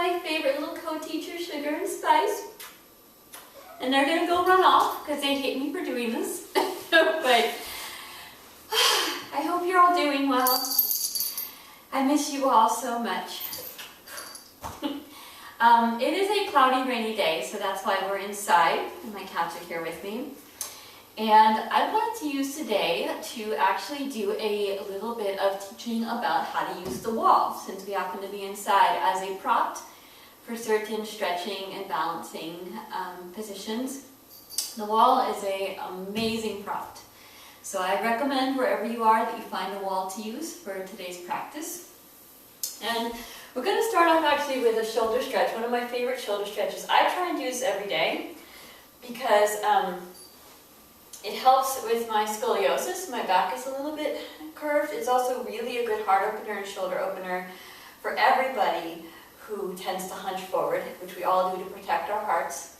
my favorite little co-teachers, Sugar and Spice. And they're gonna go run off because they hate me for doing this. But I hope you're all doing well. I miss you all so much. It is a cloudy, rainy day, so that's why we're inside, and my cats are here with me. And I wanted to use today to actually do a little bit of teaching about how to use the wall, since we happen to be inside, as a prop for certain stretching and balancing positions. The wall is an amazing prop. So I recommend wherever you are that you find a wall to use for today's practice. And we're going to start off actually with a shoulder stretch, one of my favorite shoulder stretches. I try and do this every day because it helps with my scoliosis. My back is a little bit curved. It's also really a good heart opener and shoulder opener for everybody who tends to hunch forward, which we all do to protect our hearts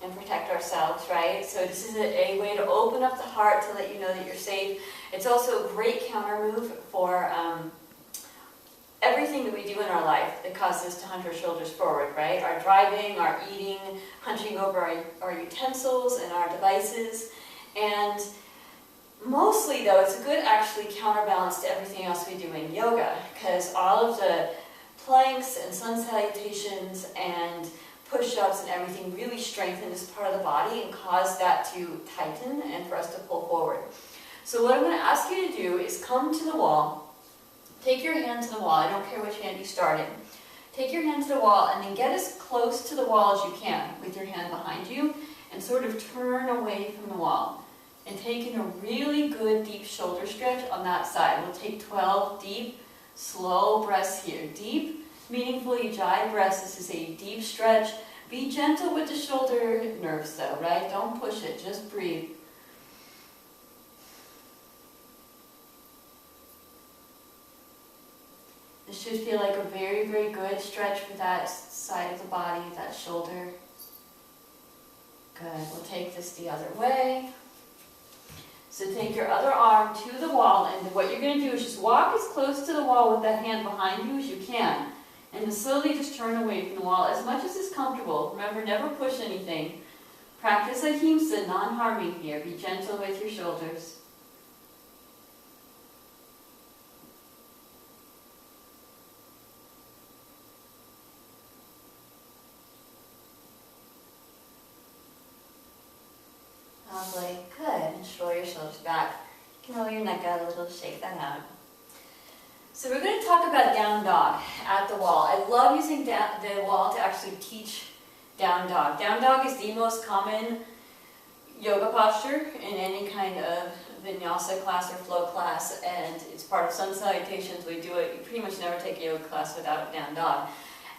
and protect ourselves, right? So this is a way to open up the heart to let you know that you're safe. It's also a great counter move for everything that we do in our life that causes us to hunch our shoulders forward, right? Our driving, our eating, hunching over our utensils and our devices. And mostly, though, it's a good actually counterbalance to everything else we do in yoga, because all of the planks and sun salutations and push-ups and everything really strengthen this part of the body and cause that to tighten and for us to pull forward. So what I'm going to ask you to do is come to the wall, take your hand to the wall, I don't care which hand you start in. Take your hand to the wall and then get as close to the wall as you can with your hand behind you and sort of turn away from the wall. And taking a really good deep shoulder stretch on that side. We'll take 12 deep, slow breaths here. Deep, meaningful ujjayi breaths. This is a deep stretch. Be gentle with the shoulder nerves though, right? Don't push it, just breathe. This should feel like a very, very good stretch for that side of the body, that shoulder. Good, we'll take this the other way. So take your other arm to the wall, and what you're going to do is just walk as close to the wall with that hand behind you as you can. And then slowly just turn away from the wall as much as is comfortable. Remember, never push anything. Practice ahimsa, non-harming here. Be gentle with your shoulders. Lovely. Good. And roll your shoulders back. You can roll your neck out a little, shake that out. So we're going to talk about down dog at the wall. I love using the wall to actually teach down dog. Down dog is the most common yoga posture in any kind of vinyasa class or flow class, and it's part of sun salutations. We do it. You pretty much never take a yoga class without down dog.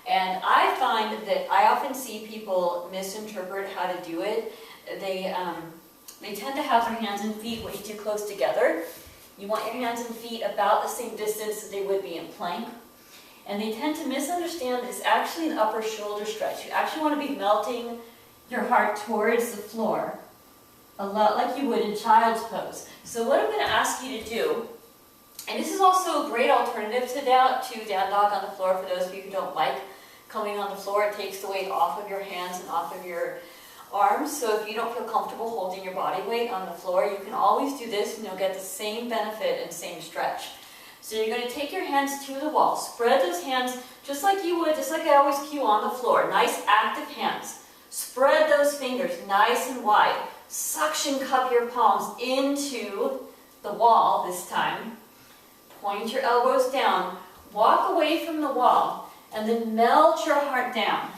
And I find that I often see people misinterpret how to do it. They tend to have their hands and feet way too close together. You want your hands and feet about the same distance as they would be in plank. And they tend to misunderstand that it's actually an upper shoulder stretch. You actually want to be melting your heart towards the floor, a lot like you would in child's pose. So what I'm going to ask you to do, and this is also a great alternative to down dog on the floor for those of you who don't like coming on the floor. It takes the weight off of your hands and off of your arms, so if you don't feel comfortable holding your body weight on the floor, you can always do this and you'll get the same benefit and same stretch. So you're going to take your hands to the wall, spread those hands just like you would, just like I always cue on the floor. Nice active hands. Spread those fingers nice and wide. Suction cup your palms into the wall this time. Point your elbows down. Walk away from the wall and then melt your heart down.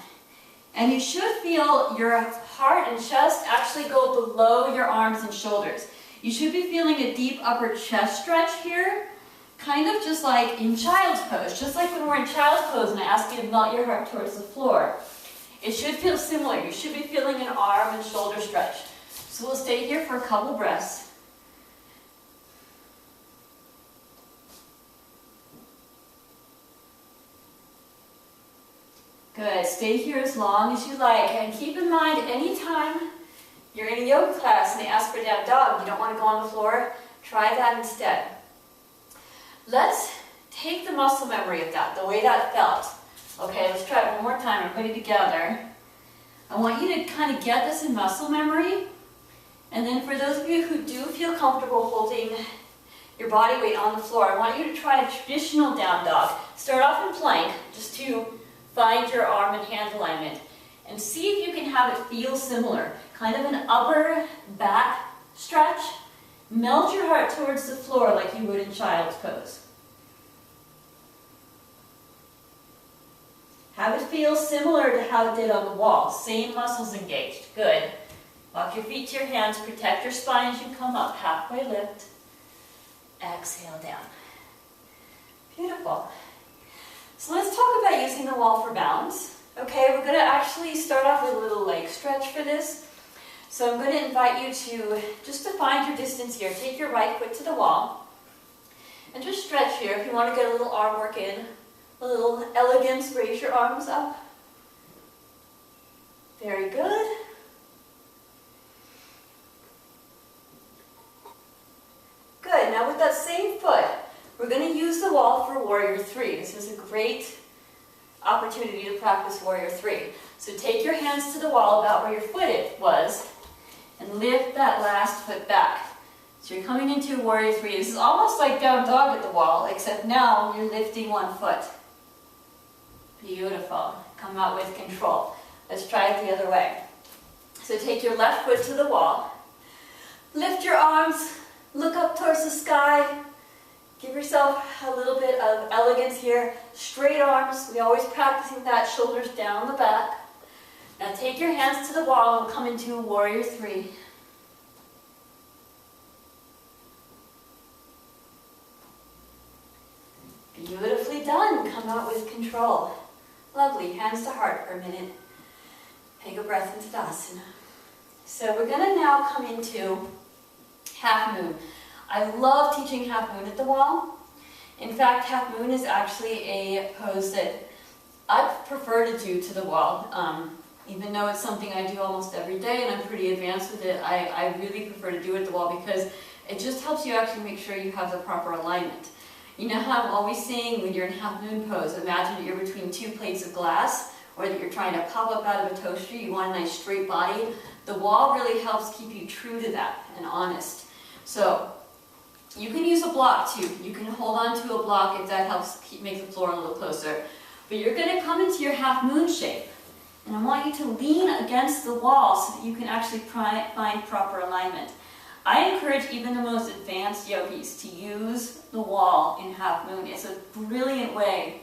And you should feel your heart and chest actually go below your arms and shoulders. You should be feeling a deep upper chest stretch here, kind of just like in child's pose, just like when we're in child's pose and I ask you to melt your heart towards the floor. It should feel similar. You should be feeling an arm and shoulder stretch. So we'll stay here for a couple breaths. Good. Stay here as long as you like. And keep in mind, anytime you're in a yoga class and they ask for down dog, you don't want to go on the floor, try that instead. Let's take the muscle memory of that, the way that felt. Okay, let's try it one more time, everybody together. I want you to kind of get this in muscle memory. And then for those of you who do feel comfortable holding your body weight on the floor, I want you to try a traditional down dog. Start off in plank, just to find your arm and hand alignment. And see if you can have it feel similar. Kind of an upper back stretch. Melt your heart towards the floor like you would in child's pose. Have it feel similar to how it did on the wall. Same muscles engaged. Good. Walk your feet to your hands. Protect your spine as you come up. Halfway lift. Exhale down. Beautiful. So let's talk about using the wall for balance. Okay, we're going to actually start off with a little leg stretch for this. So I'm going to invite you to just to find your distance here. Take your right foot to the wall. And just stretch here. If you want to get a little arm work in, a little elegance, raise your arms up. Very good. Good. Now with that same foot, we're going to use the wall for Warrior 3. This is a great opportunity to practice Warrior 3. So take your hands to the wall about where your foot was and lift that last foot back. So you're coming into Warrior 3. This is almost like down dog at the wall, except now you're lifting one foot. Beautiful. Come out with control. Let's try it the other way. So take your left foot to the wall. Lift your arms. Look up towards the sky. Give yourself a little bit of elegance here. Straight arms. We're always practicing that. Shoulders down the back. Now take your hands to the wall and come into Warrior 3. Beautifully done. Come out with control. Lovely. Hands to heart for a minute. Take a breath into Tadasana. So we're going to now come into half moon. I love teaching half moon at the wall. In fact, half moon is actually a pose that I prefer to do to the wall. Even though it's something I do almost every day and I'm pretty advanced with it, I really prefer to do it at the wall because it just helps you actually make sure you have the proper alignment. You know how I'm always saying when you're in half moon pose, imagine that you're between two plates of glass or that you're trying to pop up out of a toaster, you want a nice straight body. The wall really helps keep you true to that and honest. So you can use a block too. You can hold on to a block if that helps make the floor a little closer. But you're going to come into your half moon shape. And I want you to lean against the wall so that you can actually find proper alignment. I encourage even the most advanced yogis to use the wall in half moon. It's a brilliant way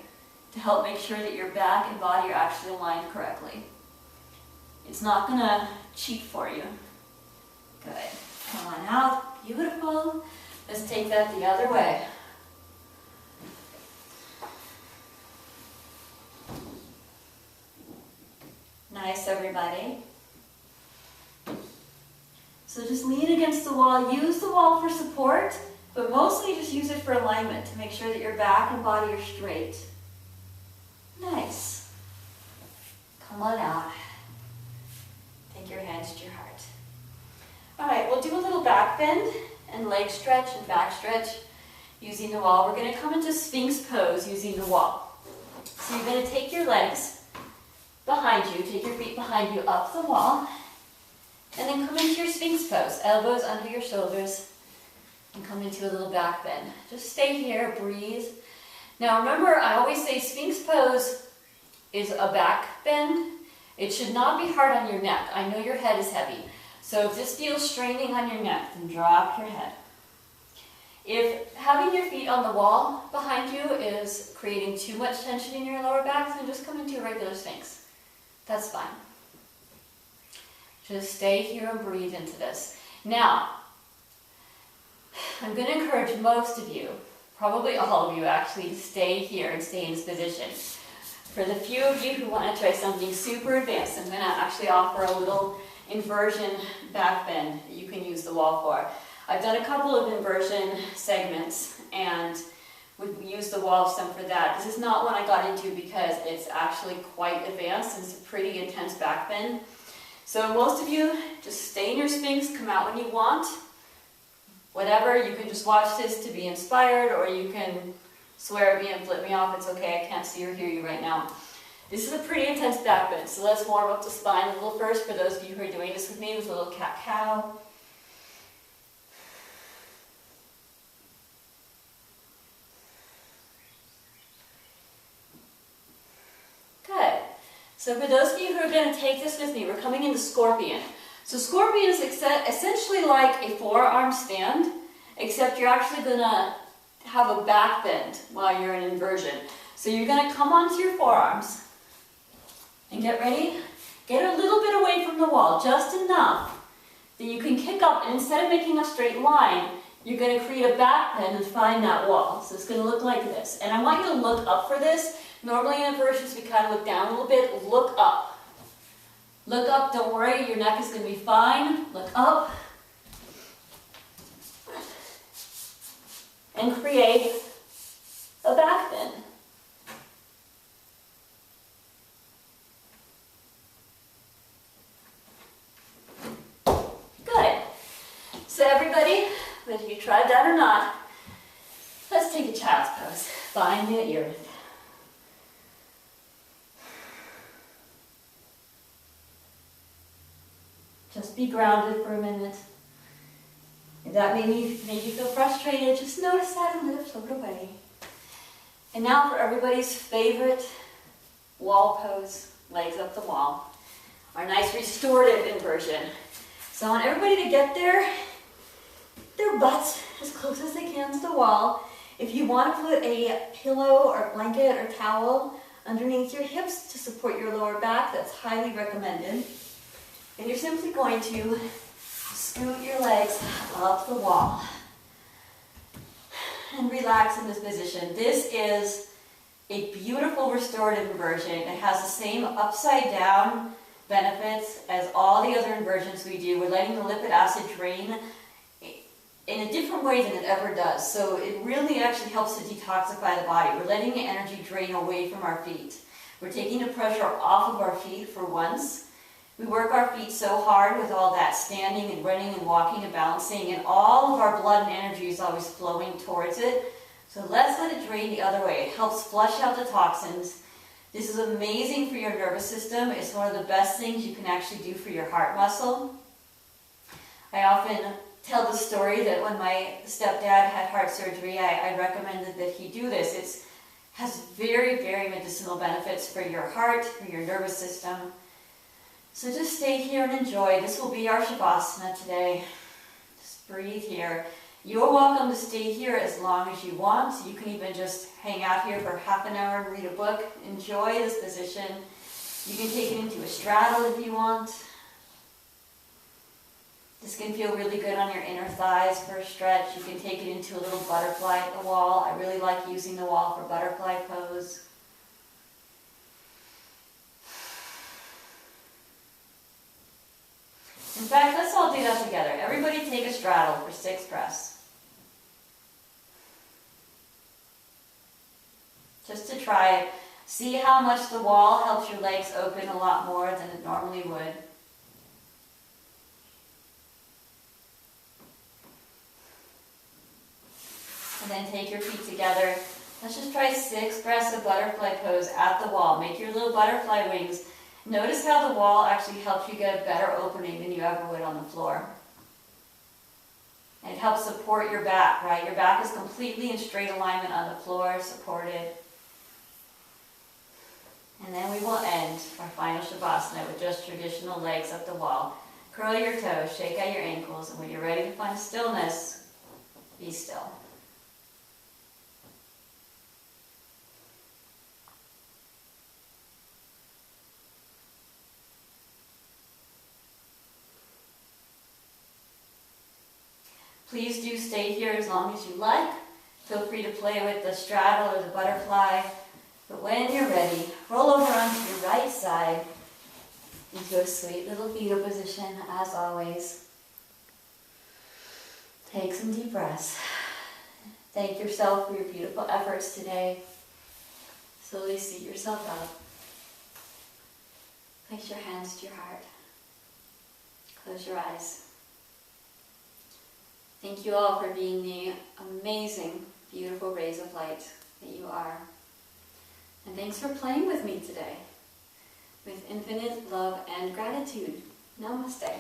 to help make sure that your back and body are actually aligned correctly. It's not going to cheat for you. Good. Come on out. Beautiful. Let's take that the other way. Nice, everybody. So just lean against the wall. Use the wall for support, but mostly just use it for alignment to make sure that your back and body are straight. Nice. Come on out. Take your hands to your heart. All right, we'll do a little back bend and leg stretch and back stretch using the wall. We're going to come into Sphinx pose using the wall. So you're going to take your legs behind you, take your feet behind you up the wall, and then come into your Sphinx pose. Elbows under your shoulders, and come into a little back bend. Just stay here, breathe. Now remember, I always say Sphinx pose is a back bend. It should not be hard on your neck. I know your head is heavy. So if this feels straining on your neck, then drop your head. If having your feet on the wall behind you is creating too much tension in your lower back, then just come into a regular Sphinx. That's fine. Just stay here and breathe into this. Now, I'm going to encourage most of you, probably all of you actually, to stay here and stay in this position. For the few of you who want to try something super advanced, I'm going to actually offer a little inversion back bend that you can use the wall for. I've done a couple of inversion segments and would use the wall some for that. This is not one I got into because it's actually quite advanced and it's a pretty intense back bend. So most of you, just stay in your Sphinx, come out when you want. Whatever, you can just watch this to be inspired or you can swear at me and flip me off. It's okay, I can't see or hear you right now. This is a pretty intense back bend, so let's warm up the spine a little first for those of you who are doing this with me with a little cat-cow. Good. So for those of you who are going to take this with me, we're coming into scorpion. So scorpion is essentially like a forearm stand, except you're actually going to have a back bend while you're in inversion. So you're going to come onto your forearms and get ready. Get a little bit away from the wall, just enough that you can kick up, and instead of making a straight line, you're going to create a back bend and find that wall. So it's going to look like this. And I want you to look up for this. Normally in inversions we kind of look down a little bit. Look up. Look up, don't worry, your neck is going to be fine. Look up. And create a back bend. Good. So everybody, whether you tried that or not, let's take a child's pose. Find the earth. Just be grounded for a minute. If that made you feel frustrated, just notice that and let it float away. And now for everybody's favorite wall pose, legs up the wall, our nice restorative inversion. So I want everybody to get their butts as close as they can to the wall. If you want to put a pillow or blanket or towel underneath your hips to support your lower back, that's highly recommended. And you're simply going to scoot your legs up the wall and relax in this position. This is a beautiful restorative inversion. It has the same upside down benefits as all the other inversions we do. We're letting the lipid acid drain in a different way than it ever does. So it really actually helps to detoxify the body. We're letting the energy drain away from our feet. We're taking the pressure off of our feet for once. We work our feet so hard with all that standing and running and walking and balancing, and all of our blood and energy is always flowing towards it. So let's let it drain the other way. It helps flush out the toxins. This is amazing for your nervous system. It's one of the best things you can actually do for your heart muscle. I often tell the story that when my stepdad had heart surgery, I recommended that he do this. It has very, very medicinal benefits for your heart, for your nervous system. So just stay here and enjoy. This will be our Shavasana today. Just breathe here. You're welcome to stay here as long as you want. You can even just hang out here for half an hour and read a book. Enjoy this position. You can take it into a straddle if you want. This can feel really good on your inner thighs for a stretch. You can take it into a little butterfly at the wall. I really like using the wall for butterfly pose. In fact, let's all do that together. Everybody take a straddle for 6 breaths. Just to try it. See how much the wall helps your legs open a lot more than it normally would. And then take your feet together. Let's just try 6 breaths of butterfly pose at the wall. Make your little butterfly wings. Notice how the wall actually helps you get a better opening than you ever would on the floor. And it helps support your back, right? Your back is completely in straight alignment on the floor, supported. And then we will end our final Shavasana with just traditional legs up the wall. Curl your toes, shake out your ankles, and when you're ready to find stillness, be still. Please do stay here as long as you like. Feel free to play with the straddle or the butterfly. But when you're ready, roll over onto your right side into a sweet little fetal position, as always. Take some deep breaths. Thank yourself for your beautiful efforts today. Slowly seat yourself up. Place your hands to your heart. Close your eyes. Thank you all for being the amazing, beautiful rays of light that you are. And thanks for playing with me today. infinite love and gratitude. Namaste.